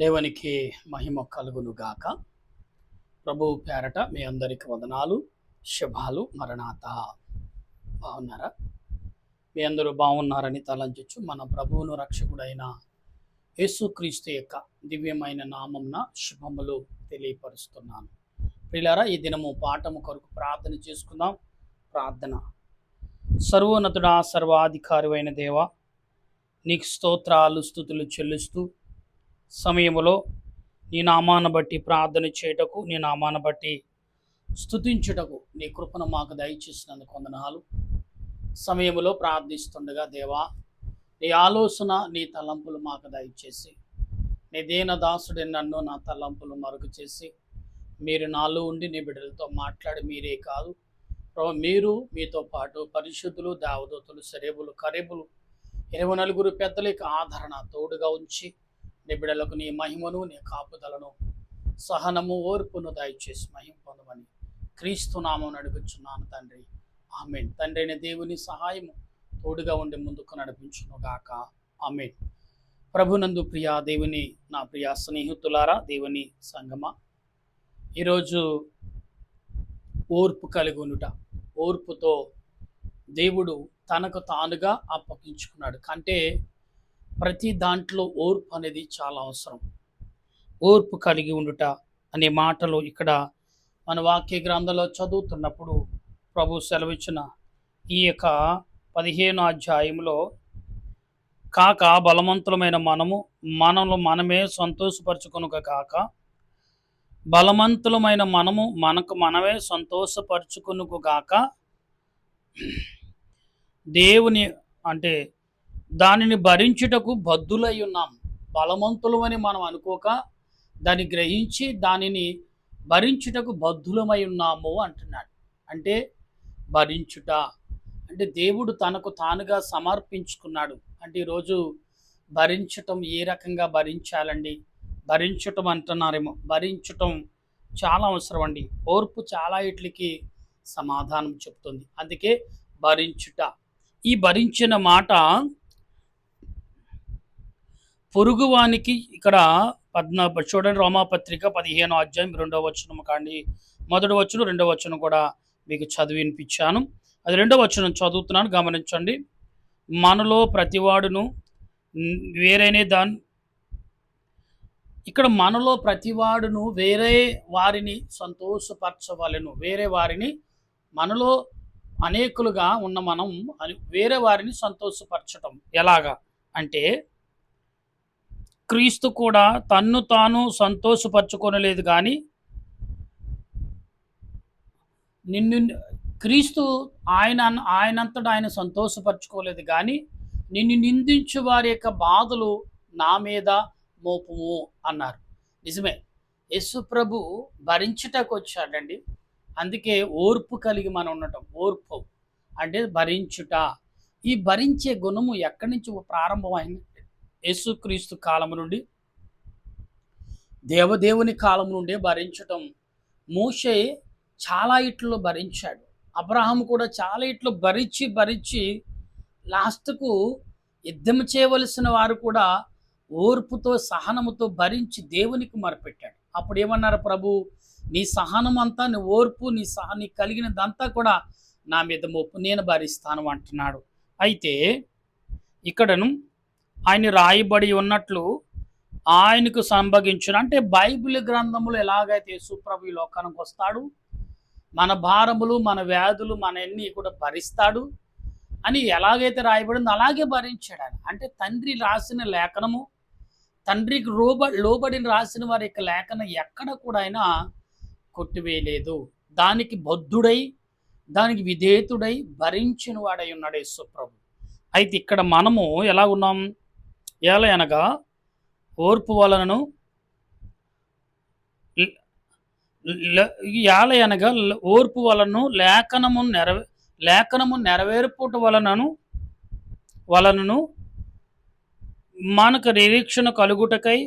దేవునికి మహిమ కలుగును గాక. ప్రభువు పేరట మీ అందరికి వందనాలు, శుభాలు. మరణాత బాగున్నారా? మీ అందరూ బాగున్నారని తలంచొచ్చు. మన ప్రభువును రక్షకుడైన యేసుక్రీస్తు యొక్క దివ్యమైన నామమున శుభములు తెలియపరుస్తున్నాను. ప్రియులారా, ఈ దినము పాఠము కొరకు ప్రార్థన చేసుకుందాం. ప్రార్థన. సర్వోన్నతుడా, సర్వాధికారి అయిన దేవ, నీకు స్తోత్రాలు స్తుతులు చెల్లిస్తూ సమయములో నీ నామాన్ని బట్టి ప్రార్థన చేయుటకు, నీ నామాన్ని బట్టి స్తుతించుటకు నీ కృపను మాకు దయచేసినందుకు వందనాలు. సమయములో ప్రార్థిస్తుండగా దేవా, నీ ఆలోచన, నీ తలంపులు మాకు దయచేసి, నీ దీనదాసుడి నన్ను నా తలంపులు మరుగు చేసి, మీరు నాలో ఉండి నీ బిడ్డలతో మాట్లాడి, మీరే కాదు ప్రభు, మీరు మీతో పాటు పరిశుద్ధులు, దేవదూతలు, సరేబులు, కరేబులు 24 పెద్దలకి ఆదరణ తోడుగా ఉంచి నీ బిడ్డలకు నీ మహిమను, నీ కాపుదలను, సహనము, ఓర్పును దయచేసి మహిమ పొందమని క్రీస్తు నామమున అడుగుచున్నాను తండ్రి. ఆమేన్. తండ్రి అయిన దేవుని సహాయము తోడుగా ఉండి ముందుకు నడిపించును గాక. ఆమేన్. ప్రభునందు ప్రియా దేవుని నా ప్రియా స్నేహితులారా, దేవుని సంగమా, ఈరోజు ఓర్పు కలిగి ఉండుట, ఓర్పుతో దేవుడు తనకు తానుగా అప్పగించుకున్నాడు. అంటే ప్రతి దాంట్లో ఓర్పు అనేది చాలా అవసరం. ఓర్పు కలిగి ఉండుట అనే మాటలు ఇక్కడ మన వాక్య గ్రంథంలో చదువుతున్నప్పుడు ప్రభు సెలవిచ్చిన ఈ యొక్క 15వ అధ్యాయంలో, కాక బలవంతులమైన మనము మనమే సంతోషపరచుకొనుక కాక, బలవంతులమైన మనము మనకు మనమే సంతోషపరచుకొనుక గాక, దేవుని అంటే దానిని భరించుటకు బద్ధులై ఉన్నాం. బలవంతులమని మనం అనుకోక దాన్ని గ్రహించి దానిని భరించుటకు బద్ధులమై ఉన్నాము అంటున్నాడు. అంటే భరించుట అంటే దేవుడు తనకు తానుగా సమర్పించుకున్నాడు. అంటే ఈరోజు భరించటం ఏ రకంగా భరించాలండి? భరించటం అంటున్నారేమో, భరించటం చాలా అవసరం అండి. ఓర్పు చాలా ఇట్లకి సమాధానం చెప్తుంది. అందుకే భరించుట. ఈ భరించిన మాట పొరుగువానికి ఇక్కడ చూడండి, రోమాపత్రిక 15వ అధ్యాయం 2వ వచనం కాండి, 1వ వచనం 2వ వచనం కూడా మీకు చదివి వినిపించాను. అది 2వ వచనం చదువుతున్నాను, గమనించండి. మనలో ప్రతివాడును వేరేనే ఇక్కడ మనలో ప్రతివాడును వేరే వారిని సంతోషపరచవలెను. వేరే వారిని, మనలో అనేకులుగా ఉన్న మనం వేరే వారిని సంతోషపరచటం ఎలాగా అంటే, క్రీస్తు కూడా తన్ను తాను సంతోషపరచుకోనలేదు, కానీ క్రీస్తు ఆయనంతటా ఆయన సంతోషపరచుకోలేదు, కానీ నిన్ను నిందించు వారి యొక్క బాధలు నా మీద మోపుము అన్నారు. నిజమే, యేసు ప్రభు భరించుటకు వచ్చాడండి. అందుకే ఓర్పు కలిగి మనం ఉండటం. ఓర్పు అంటే భరించుట. ఈ భరించే గుణము ఎక్కడి నుంచి ప్రారంభమైంది? యేసుక్రీస్తు కాలము నుండి, దేవదేవుని కాలం నుండే భరించటం. మోషే చాలా ఇట్లు భరించాడు. అబ్రహాం కూడా చాలా ఇట్లు భరించి లాస్ట్కు యుద్ధం చేయవలసిన వారు కూడా ఓర్పుతో, సహనముతో భరించి దేవునికి మొరపెట్టాడు. అప్పుడు ఏమన్నారు? ప్రభు, నీ సహనం అంతా, నీ ఓర్పు, నీ కలిగినదంతా కూడా నా మీద మోపు, నేను భరిస్తాను అంటున్నాడు. అయితే ఇక్కడను ఆయన రాయబడి ఉన్నట్లు ఆయనకు సంభవించిన, అంటే బైబిల్ గ్రంథములు ఎలాగైతే యేసుప్రభు ఈ లోకానికి వస్తాడు, మన భారములు, మన వ్యాధులు, మన అన్ని కూడా భరిస్తాడు అని ఎలాగైతే రాయబడిందో అలాగే భరించాడు ఆయన. అంటే తండ్రి రాసిన లేఖనము, తండ్రికి లోబడిని రాసిన వారి యొక్క లేఖనం ఎక్కడ కూడా ఆయన కొట్టివేయలేదు. దానికి బద్ధుడై, దానికి విధేయుడై భరించిన వాడై ఉన్నాడు యేసుప్రభు. అయితే ఇక్కడ మనము ఎలా ఉన్నాం? ఎలా అనగా, ఓర్పు వలనను ఓర్పు వలన లేఖనము నెరవేర్పుట వలనను మనకు నిరీక్షణ కలుగుటకై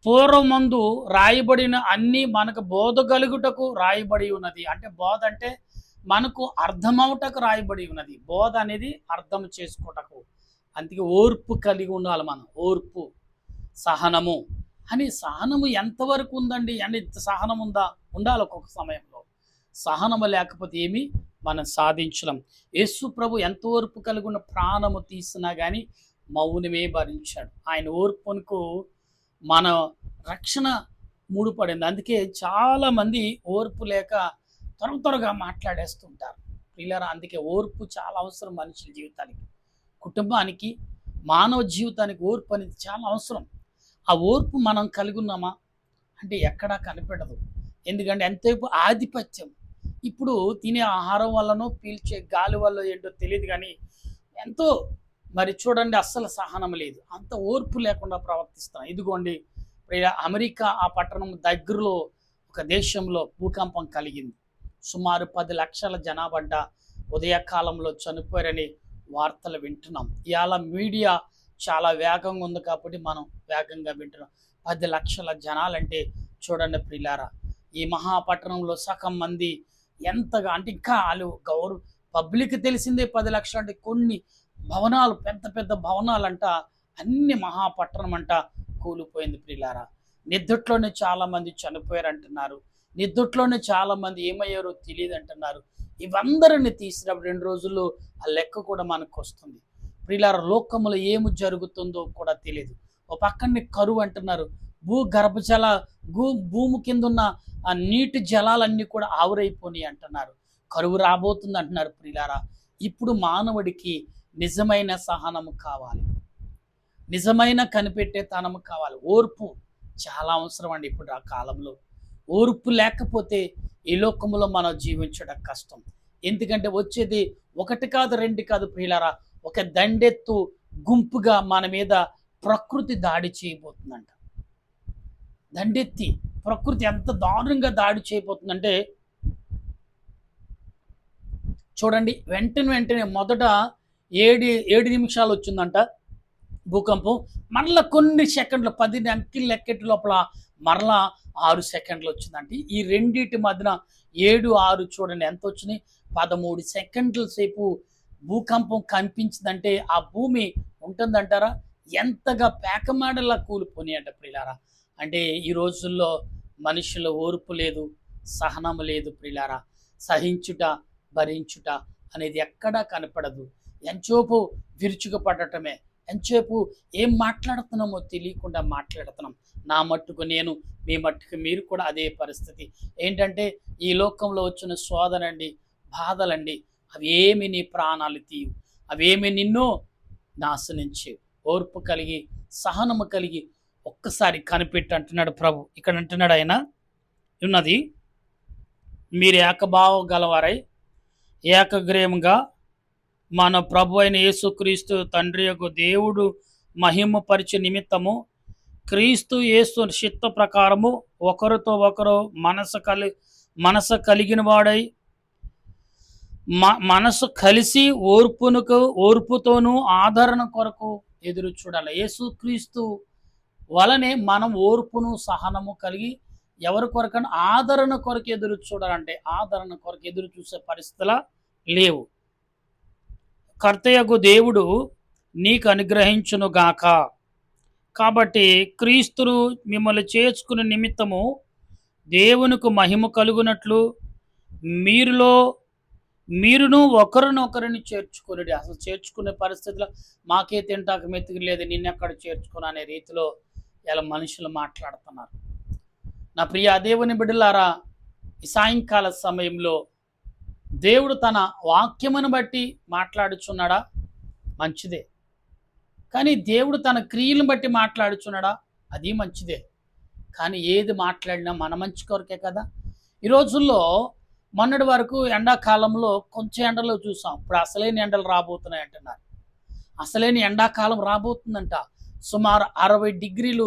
పూర్వమందు రాయబడిన అన్ని మనకు బోధ కలుగుటకు రాయబడి ఉన్నది. అంటే బోధ అంటే మనకు అర్థమవుటకు రాయబడి ఉన్నది. బోధ అనేది అర్థం చేసుకోటకు, అందుకే ఓర్పు కలిగి ఉండాలి మనం. ఓర్పు, సహనము అని. సహనము ఎంతవరకు ఉందండి అని, సహనం ఉందా? ఉండాలి ఒక్కొక్క సమయంలో. సహనము లేకపోతే ఏమి మనం సాధించలేం. యేసు ప్రభు ఎంత ఓర్పు కలిగి ఉన్న, ప్రాణము తీసినా కానీ మౌనమే భరించాడు. ఆయన ఓర్పునకు మన రక్షణ ముడిపడింది. అందుకే చాలామంది ఓర్పు లేక త్వరగా మాట్లాడేస్తుంటారు పిల్లరా. అందుకే ఓర్పు చాలా అవసరం మనుషుల జీవితానికి, కుటుంబానికి, మానవ జీవితానికి. ఓర్పు అనేది చాలా అవసరం. ఆ ఓర్పు మనం కలిగి ఉన్నామా అంటే ఎక్కడా కనిపెడదు. ఎందుకంటే ఎంతసేపు ఆధిపత్యం. ఇప్పుడు తినే ఆహారం వల్లనో పీల్చే గాలి వల్ల ఏంటో తెలియదు కానీ ఎంతో మరి చూడండి, అస్సలు సహనం లేదు. అంత ఓర్పు లేకుండా ప్రవర్తిస్తాం. ఇదిగోండి అమెరికా ఆ పట్టణం దగ్గరలో ఒక దేశంలో భూకంపం కలిగింది. సుమారు 10 లక్షల జనాభా ఉదయకాలంలో చనిపోయారని వార్తలు వింటున్నాం. ఇవాళ మీడియా చాలా వేగంగా ఉంది కాబట్టి మనం వేగంగా వింటున్నాం. 10 లక్షల జనాలంటే చూడండి ప్రియులారా, ఈ మహాపట్టణంలో సగం మంది ఎంతగా అంటే, ఇంకా వాళ్ళు పబ్లిక్ తెలిసిందే 10 లక్షలు అంటే, కొన్ని భవనాలు, పెద్ద పెద్ద భవనాలంట, అన్ని మహాపట్టణం అంట కూలిపోయింది ప్రియులారా. నిద్దట్లోనే చాలా మంది చనిపోయారు అంటున్నారు. నిద్దట్లోనే చాలా మంది ఏమయ్యారో తెలియదు అంటున్నారు. ఇవందరిని తీసినప్పుడు 2 రోజుల్లో ఆ లెక్క కూడా మనకు వస్తుంది ప్రియులారా. లోకములో ఏమి జరుగుతుందో కూడా తెలియదు. ఒక పక్కనే కరువు అంటున్నారు. భూమి కింద ఉన్న ఆ నీటి జలాలన్నీ కూడా ఆవిరైపోయి అంటున్నారు. కరువు రాబోతుంది అంటున్నారు ప్రియులారా. ఇప్పుడు మానవుడికి నిజమైన సహనము కావాలి, నిజమైన కనిపెట్టే తనము కావాలి. ఓర్పు చాలా అవసరం అండి ఇప్పుడు ఆ కాలంలో. ఓర్పు లేకపోతే ఈ లోకంలో మనం జీవించడం కష్టం. ఎందుకంటే వచ్చేది 1 కాదు 2 కాదు ప్రియులారా, ఒక దండెత్తు గుంపుగా మన మీద ప్రకృతి దాడి చేయబోతుందంట. దండెత్తి ప్రకృతి ఎంత దారుణంగా దాడి చేయబోతుందంటే చూడండి, వెంటనే మొదట 7 నిమిషాలు వచ్చిందంట భూకంపం. మరలా కొన్ని సెకండ్లు, 10 అంకెలు లెక్కెట్టు లోపల మరలా 6 సెకండ్లు వచ్చిందంటే, ఈ రెండింటి మధ్యన 7, 6 చూడండి ఎంత వచ్చినాయి. 13 సెకండ్ల సేపు భూకంపం కనిపించిందంటే ఆ భూమి ఉంటుందంటారా? ఎంతగా పేకమాడలా కూలిపోయి అంట ప్రియులారా. అంటే ఈ రోజుల్లో మనుషుల ఓర్పు లేదు, సహనము లేదు ప్రియులారా. సహించుట, భరించుట అనేది ఎక్కడా కనపడదు. ఎంతసేపు విరుచుకుపడటమే, ఎంతసేపు ఏం మాట్లాడుతున్నామో తెలియకుండా మాట్లాడుతున్నాం. నా మట్టుకు నేను, మీ మట్టుకు మీరు కూడా అదే పరిస్థితి. ఏంటంటే ఈ లోకంలో వచ్చిన శోధనండి, బాధలండి, అవేమి నీ ప్రాణాలు తీయు, అవేమి నిన్ను నాశనించే. ఓర్పు కలిగి, సహనము కలిగి ఒక్కసారి కనిపెట్టి అంటున్నాడు ప్రభు. ఇక్కడ అంటున్నాడు ఆయన ఉన్నది, మీరు ఏకభావ గలవారై ఏకగ్రీవంగా మన ప్రభు అయిన యేసుక్రీస్తు తండ్రి యొక్క దేవుడు మహిమపరిచే నిమిత్తము క్రీస్తు యేసు చిత్త ప్రకారము ఒకరితో ఒకరు మనసు కలిగిన వాడై మనసు కలిసి ఓర్పుతోనూ ఆదరణ కొరకు ఎదురు చూడాలి. యేసుక్రీస్తు వలనే మనం ఓర్పును సహనము కలిగి ఎవరి కొరకని ఆదరణ కొరకు ఎదురు చూడాలంటే, ఆదరణ కొరకు ఎదురు చూసే పరిస్థితుల లేవు. కర్తయగు దేవుడు నీకు అనుగ్రహించును గాక. కాబట్టి క్రీస్తును మిమ్మల్ని చేర్చుకునే నిమిత్తము దేవునికి మహిమ కలుగునట్లు మీరును ఒకరినొకరిని చేర్చుకుని. అసలు చేర్చుకునే పరిస్థితిలో మాకే తింటాక మెతుకు లేదు, నిన్నెక్కడ చేర్చుకుని అనే రీతిలో ఇలా మనుషులు మాట్లాడుతున్నారు. నా ప్రియ దేవుని బిడ్డలారా, ఈ సాయంకాల సమయంలో దేవుడు తన వాక్యమును బట్టి మాట్లాడుచున్నాడా? మంచిదే. కానీ దేవుడు తన క్రియలను బట్టి మాట్లాడుచున్నాడా? అది మంచిదే. కానీ ఏది మాట్లాడినా మన మంచి కొరకే కదా. ఈ రోజుల్లో మొన్నటి వరకు ఎండాకాలంలో కొంచెం ఎండలు చూసాం, ఇప్పుడు అసలైన ఎండలు రాబోతున్నాయి అంటున్నారు. అసలైన ఎండాకాలం రాబోతుందంట. సుమారు 60 డిగ్రీలు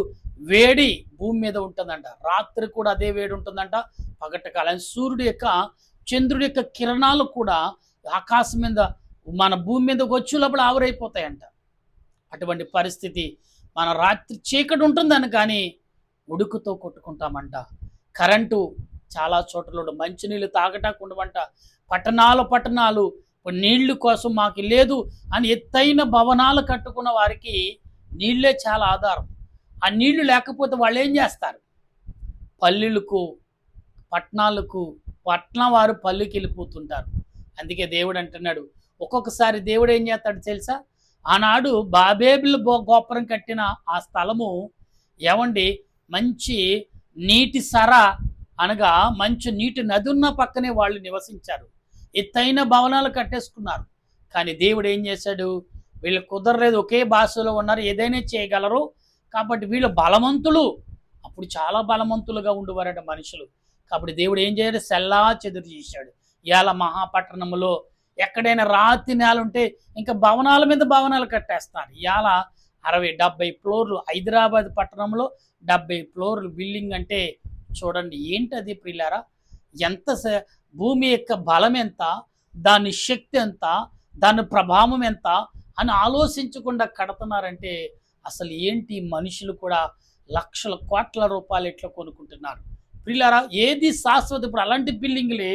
వేడి భూమి మీద ఉంటుందంట. రాత్రి కూడా అదే వేడి ఉంటుందంట, పగటికాలం. చంద్రుడి యొక్క కిరణాలు కూడా ఆకాశం మీద మన భూమి మీదకి వచ్చే లోపల ఆవిరైపోతాయంట. అటువంటి పరిస్థితి. మన రాత్రి చీకటి ఉంటుందని కానీ ఉడుకుతో కొట్టుకుంటామంట. కరెంటు చాలా చోట్ల మంచినీళ్ళు తాగటానికి ఉండమంట. పట్టణాలు ఇప్పుడు నీళ్లు కోసం మాకు లేదు అని ఎత్తైన భవనాలు కట్టుకున్న వారికి నీళ్ళే చాలా ఆధారం. ఆ నీళ్లు లేకపోతే వాళ్ళు ఏం చేస్తారు? పల్లెలకు, పట్టణాలకు, పట్టణం వారు పల్లెకి వెళ్ళిపోతుంటారు. అందుకే దేవుడు అంటున్నాడు, ఒక్కొక్కసారి దేవుడు ఏం చేస్తాడు తెలుసా? ఆనాడు బాబేలు గోపురం కట్టిన ఆ స్థలము ఏమండి, మంచి నీటి సర అనగా మంచి నీటి నది ఉన్న పక్కనే వాళ్ళు నివసించారు. ఎత్తైన భవనాలు కట్టేసుకున్నారు. కానీ దేవుడు ఏం చేశాడు? వీళ్ళు కుదరలేదు, ఒకే భాషలో ఉన్నారు, ఏదైనా చేయగలరు కాబట్టి వీళ్ళు బలవంతులు. అప్పుడు చాలా బలవంతులుగా ఉండేవారట మనుషులు. కాబట్టి దేవుడు ఏం చేయాలి? సెల్లా చెదురు చేశాడు. ఇవాళ మహాపట్టణంలో ఎక్కడైనా రాతి నేల ఉంటే ఇంకా భవనాల మీద భవనాలు కట్టేస్తారు. ఇవాళ 60-70 ఫ్లోర్లు హైదరాబాద్ పట్టణంలో 70 ఫ్లోర్లు బిల్డింగ్ అంటే చూడండి ఏంటది ప్రియులారా? ఎంత భూమి యొక్క బలం ఎంత, దాని శక్తి ఎంత, దాని ప్రభావం ఎంత అని ఆలోచించకుండా కడుతున్నారంటే అసలు ఏంటి? మనుషులు కూడా లక్షల కోట్ల రూపాయలు ఎట్లా కొనుక్కుంటున్నారు ప్రియులారా? ఏది శాశ్వత? ఇప్పుడు అలాంటి బిల్డింగ్లే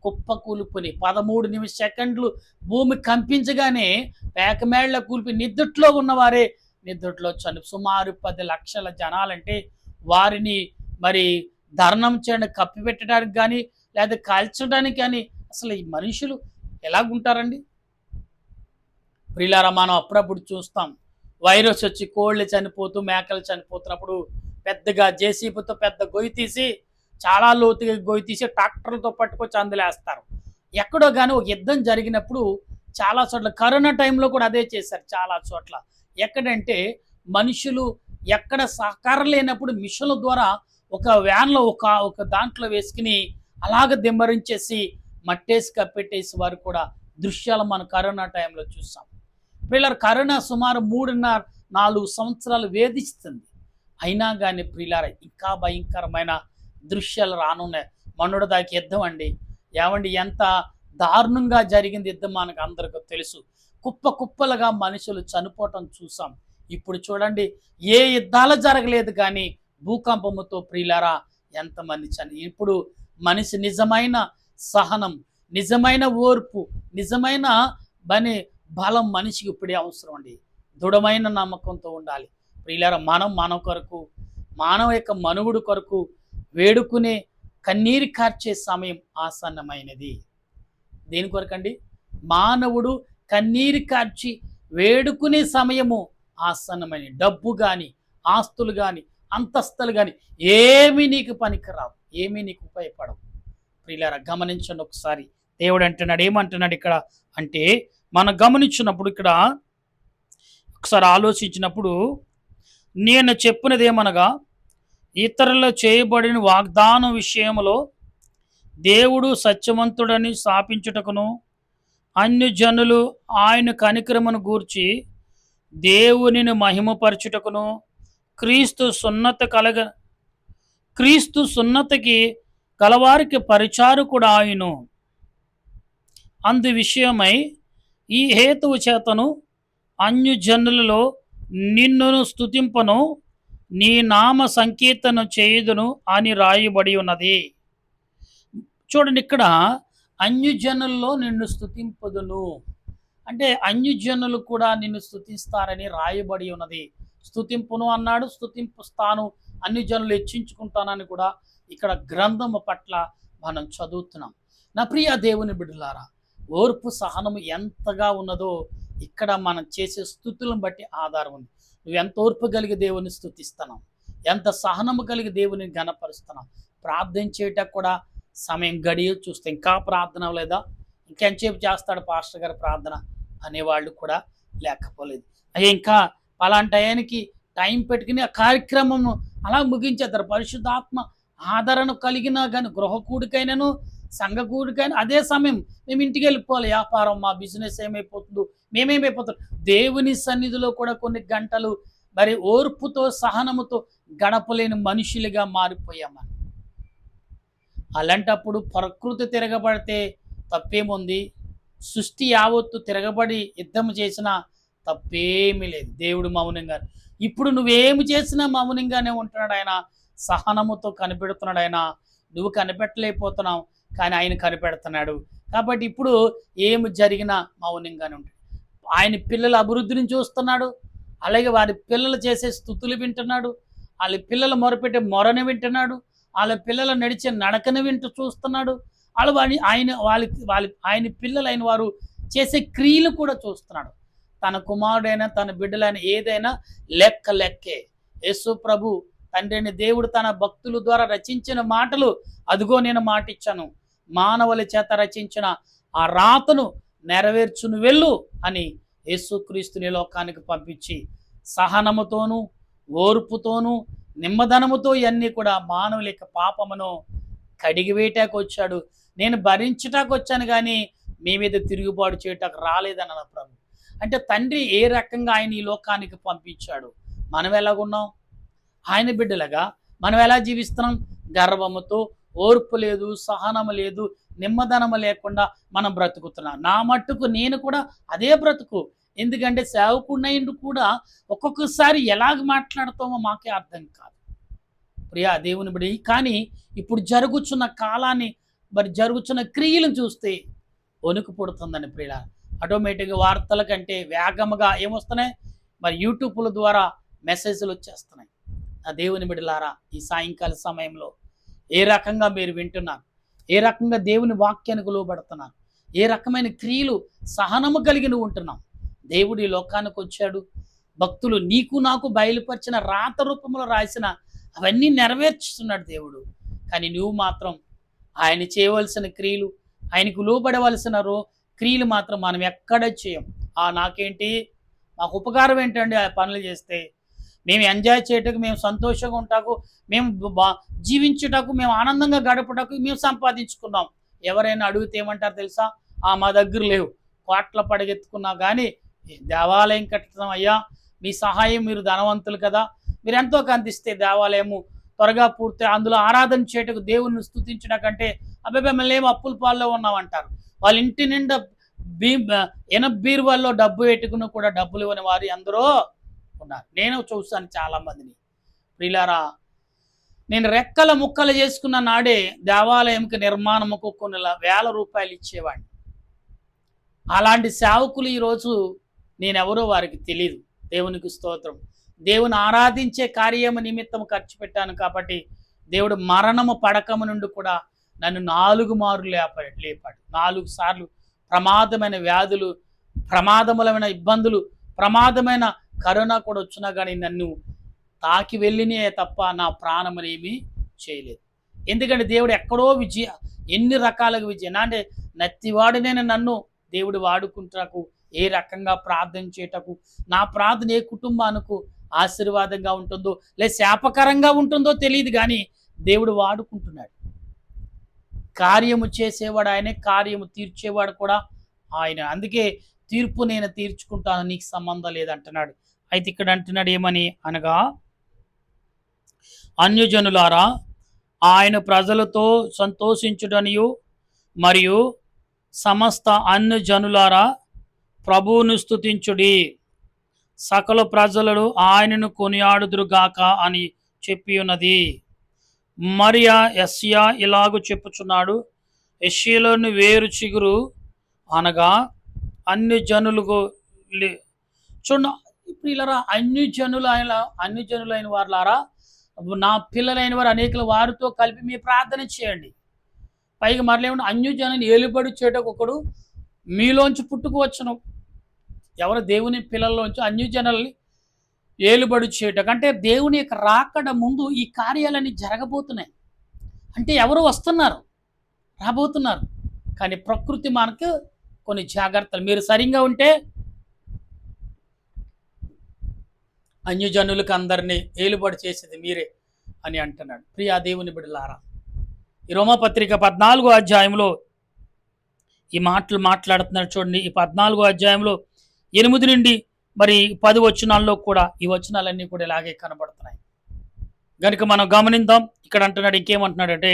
కుప్ప కూలిపోయి 13 సెకండ్లు భూమి కంపించగానే పేకమేళ్ల కూలిపోయి నిద్రలో ఉన్నవారే నిద్రలో సుమారు 10 లక్షల జనాలంటే వారిని మరి ధర్నం చేయడానికి, కప్పిపెట్టడానికి కానీ లేదా కాల్చడానికి కానీ అసలు ఈ మనుషులు ఎలాగుంటారండి ప్రియులారా? మనం అప్పుడప్పుడు చూస్తాం, వైరస్ వచ్చి కోళ్ళు చనిపోతూ మేకలు చనిపోతున్నప్పుడు పెద్దగా జేసీబీతో పెద్ద గొయ్యి తీసి, చాలా లోతుగా గొయ్యి తీసి ట్రాక్టర్లతో పట్టుకొచ్చి అందులేస్తారు. ఎక్కడో కానీ ఒక యుద్ధం జరిగినప్పుడు చాలా చోట్ల, కరోనా టైంలో కూడా అదే చేశారు చాలా చోట్ల. ఎక్కడంటే మనుషులు ఎక్కడ సహకారం లేనప్పుడు మిషన్ల ద్వారా ఒక వ్యాన్లో ఒక దాంట్లో వేసుకుని అలాగ దిమ్మరించేసి మట్టేసి కప్పెట్టేసి వారు కూడా దృశ్యాలు మనం కరోనా టైంలో చూసాం. ప్రియులారా, కరోనా సుమారు 3.5-4 సంవత్సరాలు వేధిస్తుంది. అయినా కానీ ప్రియులారా ఇంకా భయంకరమైన దృశ్యాలు రానున్నాయి. మొన్నటి దాకా యుద్ధం అండి, ఏమండి ఎంత దారుణంగా జరిగింది యుద్ధం మనకు అందరికీ తెలుసు. కుప్పలుగా మనుషులు చనిపోవటం చూసాం. ఇప్పుడు చూడండి, ఏ యుద్ధాలు జరగలేదు కానీ భూకంపముతో ప్రియులారా ఎంతమంది ఇప్పుడు మనిషి నిజమైన సహనం, నిజమైన ఓర్పు, నిజమైన బలం మనిషికి ఇప్పుడే అవసరం అండి. దృఢమైన నమ్మకంతో ఉండాలి ప్రియులారా. మన కొరకు, మానవ యొక్క మనుగుడు కొరకు వేడుకునే, కన్నీరు కార్చే సమయం ఆసన్నమైనది. దేని కొరకండి? మానవుడు కన్నీరు కార్చి వేడుకునే సమయము ఆసన్నమైన. డబ్బు కానీ, ఆస్తులు కానీ, అంతస్తులు కానీ ఏమీ నీకు పనికిరావు, ఏమీ నీకు ఉపయోగపడవు ప్రియులారా. గమనించండి ఒకసారి. దేవుడు అంటున్నాడు, ఏమంటున్నాడు ఇక్కడ అంటే, మనం గమనించినప్పుడు ఇక్కడ ఒకసారి ఆలోచించినప్పుడు, నేను చెప్పినది ఏమనగా, ఇతరులు చేయబడిన వాగ్దానం విషయంలో దేవుడు సత్యవంతుడని స్థాపించుటకును, అన్ని జనులు ఆయన కనికరమును గూర్చి దేవునిని మహిమపరచుటకును, క్రీస్తు సున్నతికి కలవారికి పరిచారకుడు ఆయను. అందు విషయమై ఈ హేతువు చేతను అన్యజనులలో నిన్నును స్తుతింపను, నీ నామ సంకీర్తన చేయుదును అని రాయబడి ఉన్నది. చూడండి, ఇక్కడ అన్యజనుల్లో నిన్ను స్తుతింపదును అంటే అన్యజనులు కూడా నిన్ను స్తుతిస్తారని రాయబడి ఉన్నది. స్తుతింపును అన్నాడు, స్తుతింపుస్తాను, అన్యజనులు హెచ్చించుకుంటానని కూడా ఇక్కడ గ్రంథము పట్ల మనం చదువుతున్నాం. నా ప్రియ దేవుని బిడ్డలారా, ఓర్పు సహనము ఎంతగా ఉన్నదో ఇక్కడ మనం చేసే స్తుతులను బట్టి ఆధారం ఉంది. నువ్వు ఎంత ఓర్పు కలిగి దేవుని స్తుతిస్తున్నావు, ఎంత సహనము కలిగి దేవుని ఘనపరుస్తున్నావు. ప్రార్థన చేయటకు కూడా సమయం గడియ చూస్తే ఇంకా ప్రార్థన లేదా, ఇంకెంతసేపు చేస్తాడు పాస్టర్ గారు ప్రార్థన అనేవాళ్ళు కూడా లేకపోలేదు. ఇంకా పలాంటి టయానికి టైం పెట్టుకుని ఆ కార్యక్రమం అలా ముగించేస్తారు. పరిశుద్ధాత్మ ఆదరణ కలిగినా కానీ గృహకూడికైనాను సంఘకూడికైనా అదే సమయం మేము ఇంటికి వెళ్ళిపోవాలి. వ్యాపారం, మా బిజినెస్ ఏమైపోతుందో, మేమేమైపోతాం. దేవుని సన్నిధిలో కూడా కొన్ని గంటలు మరి ఓర్పుతో సహనముతో గడపలేని మనుషులుగా మారిపోయామని. అలాంటప్పుడు ప్రకృతి తిరగబడితే తప్పేముంది? సృష్టి యావత్తు తిరగబడి యుద్ధం చేసినా తప్పేమీ లేదు. దేవుడు మౌనంగా, ఇప్పుడు నువ్వేమి చేసినా మౌనంగానే ఉంటున్నాడు ఆయన. సహనముతో కనిపెడుతున్నాడు ఆయన. నువ్వు కనిపెట్టలేకపోతున్నావు కానీ ఆయన కనిపెడుతున్నాడు. కాబట్టి ఇప్పుడు ఏమి జరిగినా మౌనంగానే ఉంటాడు. ఆయన పిల్లల అభివృద్ధిని చూస్తున్నాడు, అలాగే వారి పిల్లలు చేసే స్తుతులు వింటున్నాడు, వాళ్ళ పిల్లలు మొరపెట్టే మొరని వింటున్నాడు, వాళ్ళ పిల్లలు నడిచే నడకని వింటూ చూస్తున్నాడు. వాళ్ళు ఆయన పిల్లలైన వారు చేసే క్రియలు కూడా చూస్తున్నాడు. తన కుమారుడైనా తన బిడ్డలైన ఏదైనా లెక్కే. యేసు ప్రభు తండ్రి అయిన దేవుడు తన భక్తుల ద్వారా రచించిన మాటలు, అదిగో నేను మాటిచ్చాను, మానవుల చేత రచించిన ఆ రాతను నెరవేర్చును వెళ్ళు అని యేసుక్రీస్తుని లోకానికి పంపించి సహనముతోనూ ఓర్పుతోనూ నిమ్మదనముతో ఇవన్నీ కూడా మానవుల యొక్క పాపమును కడిగివేయటానికి వచ్చాడు. నేను భరించటానికి వచ్చాను కానీ మీ మీద తిరుగుబాటు చేయటానికి రాలేదని అన్న ప్రభు. అంటే తండ్రి ఏ రకంగా ఆయన ఈ లోకానికి పంపించాడు, మనం ఎలాగున్నాం? ఆయన బిడ్డలుగా మనం ఎలా జీవిస్తున్నాం? గర్వముతో, ఓర్పు లేదు, సహనము లేదు, నిమ్మదనము లేకుండా మనం బ్రతుకుతున్నాం. నా మట్టుకు నేను కూడా అదే బ్రతుకు. ఎందుకంటే సేవకుడినైండు కూడా ఒక్కొక్కసారి ఎలాగ మాట్లాడతామో మాకే అర్థం కాదు ప్రియా దేవుని బిడ్డ. కానీ ఇప్పుడు జరుగుతున్న కాలాన్ని, మరి జరుగుతున్న క్రియలను చూస్తే వణుకు పుడుతుందని ప్రియుల. ఆటోమేటిక్గా వార్తల కంటే వేగముగా ఏమొస్తున్నాయి, మరి యూట్యూబ్ల ద్వారా మెసేజ్లు వచ్చేస్తున్నాయి. ఆ దేవుని బిడ్డలారా, ఈ సాయంకాల సమయంలో ఏ రకంగా మీరు వింటున్నారు, ఏ రకంగా దేవుని వాక్యానికి లోబడుతున్నారు, ఏ రకమైన క్రియలు సహనము కలిగి ఉంటున్నాం? దేవుడు ఈ లోకానికి వచ్చాడు, భక్తులు నీకు నాకు బయలుపరిచిన రాత రూపంలో రాసిన అవన్నీ నెరవేర్చుతున్నాడు దేవుడు. కానీ నువ్వు మాత్రం ఆయన చేయవలసిన క్రియలు, ఆయనకు లోబడవలసిన క్రియలు మాత్రం మనం ఎక్కడ చేయం. నాకేంటి, మాకు ఉపకారం ఏంటండి ఆ పనులు చేస్తే? మేము ఎంజాయ్ చేయటకు, మేము సంతోషంగా ఉంటాకు, మేము జీవించుటకు, మేము ఆనందంగా గడపటకు మేము సంపాదించుకున్నాం. ఎవరైనా అడిగితే ఏమంటారు తెలుసా? మా దగ్గర లేవు, కోట్ల పడగెత్తుకున్నా కానీ దేవాలయం కట్టడం అయ్యా, మీ సహాయం, మీరు ధనవంతులు కదా, మీరు ఎంతో కందిస్తే దేవాలయము త్వరగా పూర్తి, అందులో ఆరాధన చేయటకు, దేవుణ్ణి స్తుతించడం కంటే అబ్బాయి మళ్ళీ ఏమో అప్పుల పాల్లో ఉన్నామంటారు. వాళ్ళ ఇంటి నిండా బీరువాల్లో డబ్బు పెట్టుకుని కూడా డబ్బులు ఇవ్వని వారు ఎందరో ఉన్నారు. నేను చూస్తాను చాలా మందిని. ప్రియులారా, నేను రెక్కల ముక్కలు చేసుకున్న నాడే దేవాలయంకి నిర్మాణముకు కొన్ని వేల రూపాయలు ఇచ్చేవాడిని. అలాంటి సేవకులు ఈరోజు నేనెవరో వారికి తెలియదు. దేవునికి స్తోత్రం. దేవుని ఆరాధించే కార్యము నిమిత్తం ఖర్చు పెట్టాను కాబట్టి దేవుడు మరణము పడకము నుండి కూడా నన్ను 4 మార్లు లేపాడు. 4 సార్లు ప్రమాదమైన వ్యాధులు, ప్రమాదములమైన ఇబ్బందులు, ప్రమాదమైన కరోనా కూడా వచ్చినా కానీ నన్ను తాకి వెళ్ళినే తప్ప నా ప్రాణమనేమి చేయలేదు. ఎందుకంటే దేవుడు ఎక్కడో ఎన్ని రకాలుగా విజయం అంటే నత్తివాడినైనా నన్ను దేవుడు వాడుకుంటాకు, ఏ రకంగా ప్రార్థన చేయటకు, నా ప్రార్థన ఏ కుటుంబానికి ఆశీర్వాదంగా ఉంటుందో లేదా శాపకరంగా ఉంటుందో తెలియదు, కానీ దేవుడు వాడుకుంటున్నాడు. కార్యము చేసేవాడు ఆయనే, కార్యము తీర్చేవాడు కూడా ఆయన. అందుకే తీర్పు నేను తీర్చుకుంటాను, నీకు సంబంధం లేదంటున్నాడు. అయితే ఇక్కడ అంటున్నాడు ఏమని అనగా, అన్యజనులారా ఆయన ప్రజలతో సంతోషించుటనియు మరియు సమస్త అన్యజనులారా ప్రభువును స్తుతించుడి, సకల ప్రజలు ఆయనను కొనియాడుదురుగాక అని చెప్పి ఉన్నది. మరియా యెషయా ఇలాగూ చెప్పుచున్నాడు, యెషయాలోని వేరు చిగురు అనగా అన్ని జనులకు పిల్లరా, అన్ని జనులైన వారులారా, నా పిల్లలైన వారు అనేకల వారితో కలిపి మీ ప్రార్థన చేయండి. పైగా మరలేమన్నా అన్యజనుని ఏలుబడి చేయటకు ఒకడు మీలోంచి పుట్టుకువచ్చును. ఎవరు? దేవుని పిల్లల్లోంచి అన్యజనుల్ని ఏలుబడి చేయటం అంటే దేవుని యొక్క రాకడ ముందు ఈ కార్యాలన్నీ జరగబోతున్నాయి. అంటే ఎవరు వస్తున్నారు, రాబోతున్నారు. కానీ ప్రకృతి మనకు కొన్ని జాగ్రత్తలు, మీరు సరిగ్గా ఉంటే అన్యజనులకు అందరినీ ఏలుబడి చేసేది మీరే అని అంటున్నాడు. ప్రియా దేవుని బిడ్డలారా, ఈ రోమాపత్రిక 14వ అధ్యాయంలో ఈ మాటలు మాట్లాడుతున్నాడు చూడండి. ఈ 14వ అధ్యాయంలో 8 నుండి మరి 10 వచనాల్లో కూడా ఈ వచనాలన్నీ కూడా ఇలాగే కనబడుతున్నాయి. కనుక మనం గమనిద్దాం. ఇక్కడ అంటున్నాడు, ఇంకేమంటున్నాడంటే,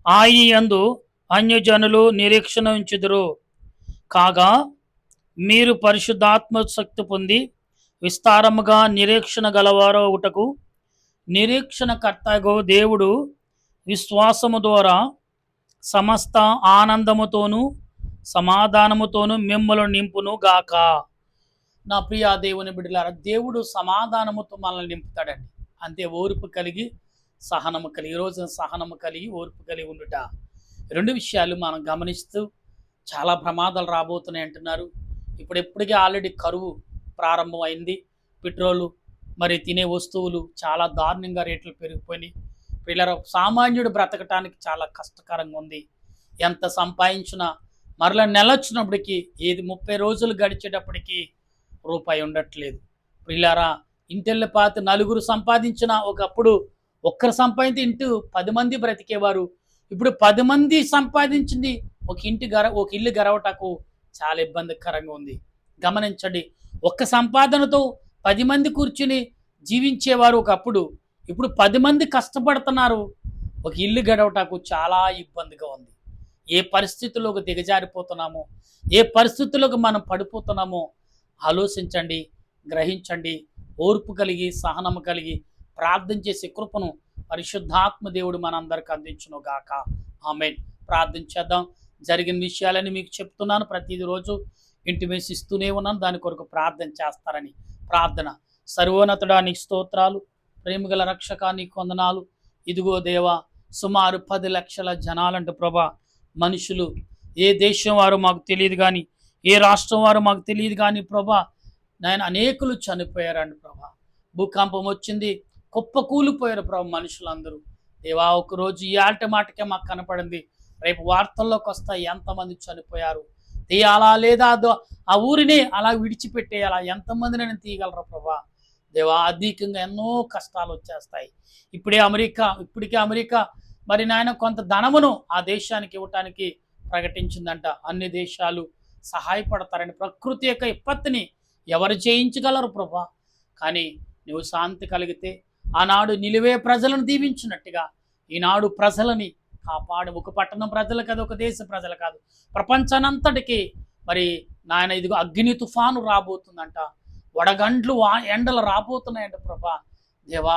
ఆయన యందు అన్యజనులు నిరీక్షణ ఉంచుదురు కాగా మీరు పరిశుద్ధాత్మ శక్తి పొంది విస్తారముగా నిరీక్షణ గలవారో ఒకటకు నిరీక్షణకర్తగో దేవుడు విశ్వాసము ద్వారా సమస్త ఆనందముతోనూ సమాధానముతోను మిమ్మల్ని నింపును గాక. నా ప్రియ దేవుని బిడ్డలారా, దేవుడు సమాధానముతో మనల్ని నింపుతాడండి. అంతే, ఓర్పు కలిగి సహనము కలిగి, ఈరోజు సహనము కలిగి ఓర్పు కలిగి ఉండుట, రెండు విషయాలు మనం గమనిస్తూ, చాలా ప్రమాదాలు రాబోతున్నాయి అంటున్నారు. ఇప్పటికే ఆల్రెడీ కరువు ప్రారంభమైంది. పెట్రోలు మరి తినే వస్తువులు చాలా దారుణంగా రేట్లు పెరిగిపోయినాయి. పిల్లల సామాన్యుడు బ్రతకటానికి చాలా కష్టకరంగా ఉంది. ఎంత సంపాదించినా మరలా నెల వచ్చినప్పటికీ, ఏది 30 రోజులు గడిచేటప్పటికీ రూపాయి ఉండట్లేదు. పిల్లారా, ఇంటిల్లిపాతి నలుగురు సంపాదించిన, ఒకప్పుడు ఒక్కరు సంపాదించి ఇంటూ 10 మంది బ్రతికేవారు. ఇప్పుడు 10 మంది సంపాదించింది ఒక ఇల్లు గడవటకు చాలా ఇబ్బందికరంగా ఉంది. గమనించండి, ఒక్క సంపాదనతో 10 మంది కూర్చుని జీవించేవారు ఒకప్పుడు. ఇప్పుడు 10 మంది కష్టపడుతున్నారు ఒక ఇల్లు గడవటకు చాలా ఇబ్బందిగా ఉంది. ఏ పరిస్థితుల్లోకి దిగజారిపోతున్నామో, ఏ పరిస్థితుల్లోకి మనం పడిపోతున్నామో ఆలోచించండి, గ్రహించండి. ఓర్పు కలిగి సహనము కలిగి ప్రార్థన చేసే కృపను పరిశుద్ధాత్మ దేవుడు మనందరికి అందించును గాక. ఆమేన్. ప్రార్థన చేద్దాం. జరిగిన విషయాలని మీకు చెప్తున్నాను, ప్రతిరోజు ఇంటిమేసి ఇస్తూనే ఉన్నాను, దాని కొరకు ప్రార్థన చేస్తారని. ప్రార్థన. సర్వోన్నతుడా, నీకు స్తోత్రాలు. ప్రేమగల రక్షక, నీకు వందనాలు. ఇదిగో దేవా, సుమారు 10 లక్షల జనాలంటే ప్రభా, మనుషులు, ఏ దేశం వారు మాకు తెలియదు కానీ, ఏ రాష్ట్రం వారు మాకు తెలియదు కానీ ప్రభా, నాయన అనేకులు చనిపోయారండి ప్రభా. భూకంపం వచ్చింది, కుప్ప కూలిపోయారు ప్రభా మనుషులందరూ. దేవా, ఒకరోజు ఈ ఆట మాటకే మాకు కనపడింది, రేపు వార్తల్లోకి వస్తాయి ఎంతమంది చనిపోయారు. తీయాలా లేదా ఆ ఊరిని అలా విడిచిపెట్టేయాలా, ఎంతమంది నేను తీయగలరా ప్రభా. దేవా, అధికంగా ఎన్నో కష్టాలు వచ్చేస్తాయి. ఇప్పటికే అమెరికా మరి నాయన కొంత ధనమును ఆ దేశానికి ఇవ్వటానికి ప్రకటించిందంట. అన్ని దేశాలు సహాయపడతారని. ప్రకృతి యొక్క విపత్తిని ఎవరు జయించగలరు ప్రభా. కానీ నువ్వు శాంతి కలిగితే ఆనాడు నిలివే ప్రజలను దీవించినట్టుగా ఈనాడు ప్రజలని కాపాడు. ఒక పట్టణం ప్రజలు కాదు, ఒక దేశ ప్రజలు కాదు, ప్రపంచానంతటికి మరి నాయన ఇదిగో అగ్ని తుఫాను రాబోతుందంట, వడగండ్లు ఎండలు రాబోతున్నాయంట ప్రభా. దేవా,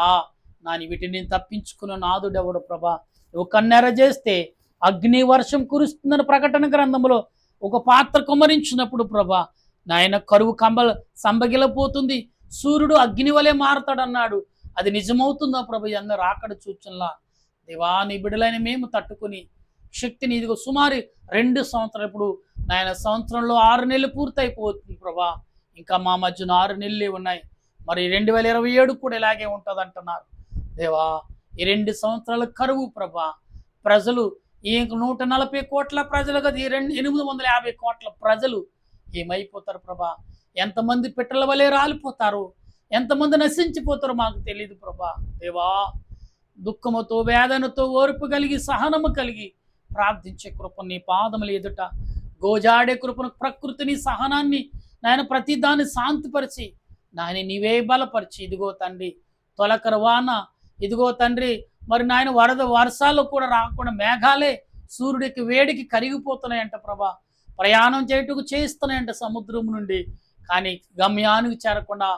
వీటిని తప్పించుకున్న నాదుడెవడు ప్రభా. నువ్వు కన్నెర చేస్తే అగ్ని వర్షం కురుస్తుందని ప్రకటన గ్రంథంలో ఒక పాత్ర కుమ్మరించినప్పుడు ప్రభా, నాయన కరువు సంబగిలపోతుంది, సూర్యుడు అగ్ని వలె మారతాడన్నాడు. అది నిజమవుతుందా ప్రభు? అందరూ రాకడ సూచనలా దేవా, నీ బిడ్డలైన మేము తట్టుకుని శక్తిని, ఇదిగో సుమారు 2 సంవత్సరాలు, ఇప్పుడు నాయన సంవత్సరంలో 6 నెలలు పూర్తయిపోతుంది ప్రభా. ఇంకా మా మధ్యన 6 నెలలే ఉన్నాయి. మరి 2027 కూడా ఇలాగే ఉంటుంది అంటున్నారు. దేవా, ఈ 2 సంవత్సరాల కరువు ప్రభా, ప్రజలు ఈ 140 కోట్ల ప్రజలు కదా, ఈ 850 కోట్ల ప్రజలు ఏమైపోతారు ప్రభా. ఎంతమంది పిట్టల వలె రాలిపోతారు, ఎంతమంది నశించిపోతారో మాకు తెలియదు ప్రభా. దేవా, దుఃఖముతో వేదనతో ఓర్పు కలిగి సహనము కలిగి ప్రార్థించే కృపను నీ పాదముల ఎదుట గోజాడే కృపను, ప్రకృతిని సహనాన్ని నాయన ప్రతిదాన్ని శాంతిపరిచి నాయన నీవే బలపరిచి, ఇదిగో తండ్రి తొలకర వాన, ఇదిగో తండ్రి మరి నాయన వర్షాలు కూడా రాకుండా మేఘాలే సూర్యుడికి వేడికి కరిగిపోతున్నాయంట ప్రభా. ప్రయాణం చేయటకు చేస్తున్నాయంట సముద్రం నుండి, కానీ గమ్యానికి చేరకుండా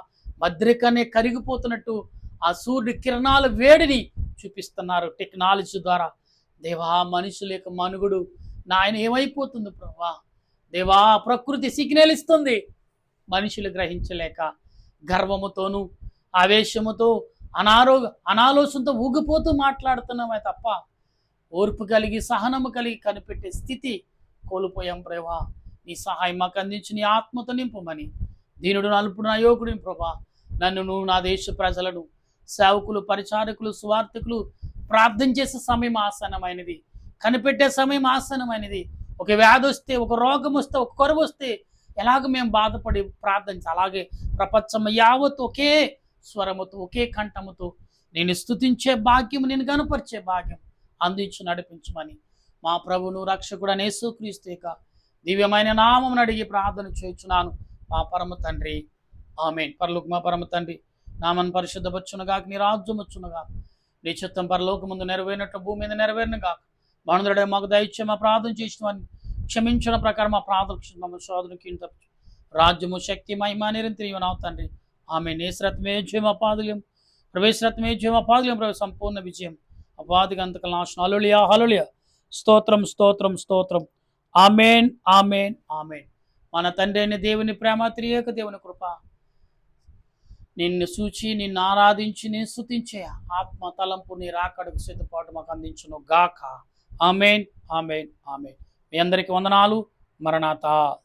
భద్రికనే కరిగిపోతున్నట్టు ఆ సూర్యుడి కిరణాల వేడిని చూపిస్తున్నారు టెక్నాలజీ ద్వారా. దేవా, మనుషుల యొక్క మనుగుడు నాయన ఏమైపోతుంది ప్రభా. దేవా, ప్రకృతి సిగ్నల్ ఇస్తుంది, మనుషులు గ్రహించలేక గర్వముతోనూ ఆవేశముతో అనాలోచనతో ఊగిపోతూ మాట్లాడుతున్నామే తప్ప ఓర్పు కలిగి సహనము కలిగి కనిపెట్టే స్థితి కోల్పోయాం ప్రభా. నీ సహాయం మాకు అందించి నీ ఆత్మతో నింపమని దీనుడు నలుపుడు నా యోగుడిని ప్రభా. నన్ను, నా దేశ ప్రజలను, సేవకులు, పరిచారకులు, సువార్థకులు ప్రార్థన చేసే సమయం ఆసనమైనది, కనిపెట్టే సమయం ఆసనమైనది. ఒక వ్యాధి వస్తే, ఒక రోగం వస్తే, ఒక కొరవ వస్తే ఎలాగ మేము బాధపడి ప్రార్థించాలి, అలాగే ప్రపంచం యావత్తు ఒకే స్వరముతో, ఒకే కంఠముతో నేను స్తుతించే భాగ్యం, నేను కనపరిచే భాగ్యం అందించి నడిపించమని మా ప్రభువును రక్షకుడు యేసుక్రీస్తు యొక్క దివ్యమైన నామమును అడిగి ప్రార్థన చేయుచున్నాను మా పరమ తండ్రి. ఆమేన్. పరలోక మా పరమ తండ్రి, నామం పరిశుద్ధపరచునుగా, నీ రాజ్యం వచ్చునుగా, నీ చిత్తం పరలోకమందు నెరవేరినట్టు భూమి మీద నెరవేరునుగా. మనందరుడే మాకు దయచే మా ప్రార్థన చేసిన క్షమించిన ప్రకారం మా ప్రార్థన మమ్మల్ని శోధనకి తప్పు రాజ్యము, శక్తి, మహిమ నిరంతరం నా తండ్రి. ఆమేన్. యేసురత్నమే జయం, అపాదుల్యం ప్రవేశరత్నమే జయం, అపాదుల్యం ప్రవేశ సంపూర్ణ విజయం, అపాదిగా అంతకల నాశనం. హల్లెలూయా, హల్లెలూయా. స్తోత్రం, స్తోత్రం, స్తోత్రం. Amen, amen, amen. మన తండ్రి అయిన దేవుని ప్రేమ, త్రియేక దేవుని కృప, నిన్ను సూచి నిన్ను ఆరాధించి నేను స్తుతించే ఆత్మ తలంపు నీ రాకడకు సిద్ధపాటు మాకు అందించును గాక. Amen, amen, amen. మీ అందరికి వందనాలు. మరణాత.